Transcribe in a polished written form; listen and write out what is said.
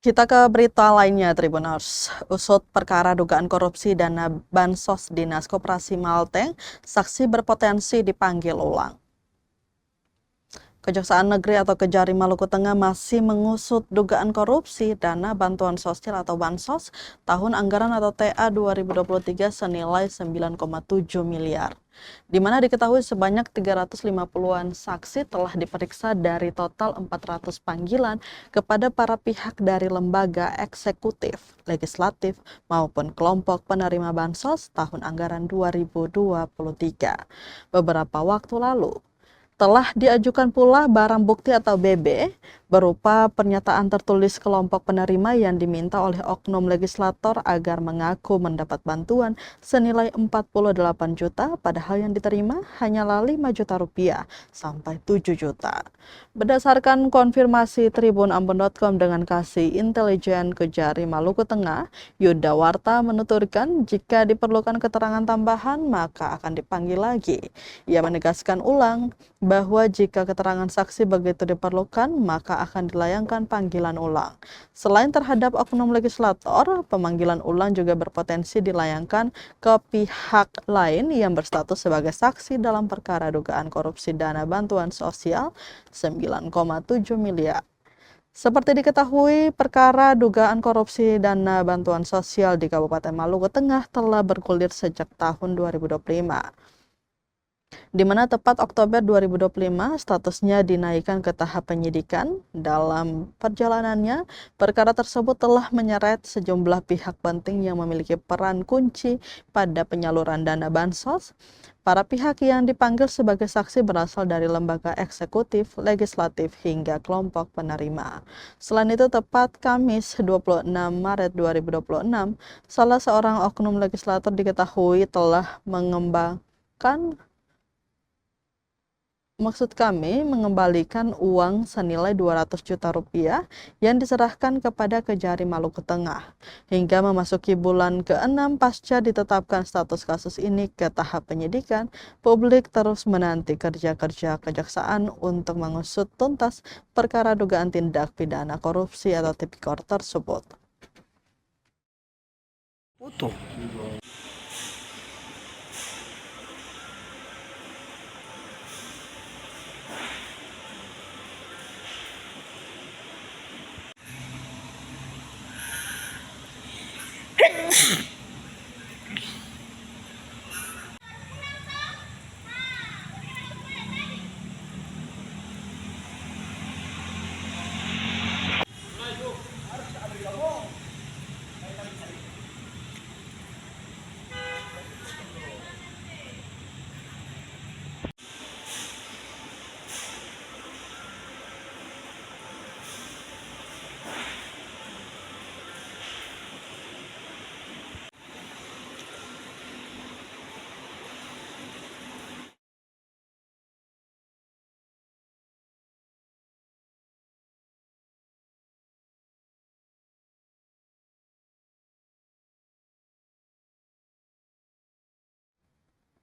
Kita ke berita lainnya, Tribuners. Usut perkara dugaan korupsi dana Bansos Dinas Koperasi Malteng, saksi berpotensi dipanggil ulang. Kejaksaan Negeri atau Kejari Maluku Tengah masih mengusut dugaan korupsi dana bantuan sosial atau Bansos tahun anggaran atau TA 2023 senilai 9,7 miliar. Di mana diketahui sebanyak 350-an saksi telah diperiksa dari total 400 panggilan kepada para pihak dari lembaga eksekutif, legislatif, maupun kelompok penerima Bansos tahun anggaran 2023. Beberapa waktu lalu, telah diajukan pula barang bukti atau BB berupa pernyataan tertulis kelompok penerima yang diminta oleh oknum legislator agar mengaku mendapat bantuan senilai 48 juta padahal yang diterima hanyalah 5 juta rupiah sampai 7 juta. Berdasarkan konfirmasi Tribun Ambon.com dengan kasih intelijen Kejari Maluku Tengah, Yuda Warta menuturkan jika diperlukan keterangan tambahan maka akan dipanggil lagi. Ia menegaskan ulang bahwa jika keterangan saksi begitu diperlukan, maka akan dilayangkan panggilan ulang. Selain terhadap oknum legislator, pemanggilan ulang juga berpotensi dilayangkan ke pihak lain yang berstatus sebagai saksi dalam perkara dugaan korupsi dana bantuan sosial 9,7 miliar. Seperti diketahui, perkara dugaan korupsi dana bantuan sosial di Kabupaten Maluku Tengah telah bergulir sejak tahun 2025. Di mana tepat Oktober 2025 statusnya dinaikkan ke tahap penyidikan. Dalam perjalanannya, perkara tersebut telah menyeret sejumlah pihak penting yang memiliki peran kunci pada penyaluran dana Bansos. Para pihak yang dipanggil sebagai saksi berasal dari lembaga eksekutif, legislatif, hingga kelompok penerima. Selain itu, tepat Kamis 26 Maret 2026, salah seorang oknum legislator diketahui telah mengembalikan uang senilai 200 juta rupiah yang diserahkan kepada Kejari Maluku Tengah. Hingga memasuki bulan ke-6 pasca ditetapkan status kasus ini ke tahap penyidikan, publik terus menanti kerja-kerja kejaksaan untuk mengusut tuntas perkara dugaan tindak pidana korupsi atau tipikor tersebut. Foto.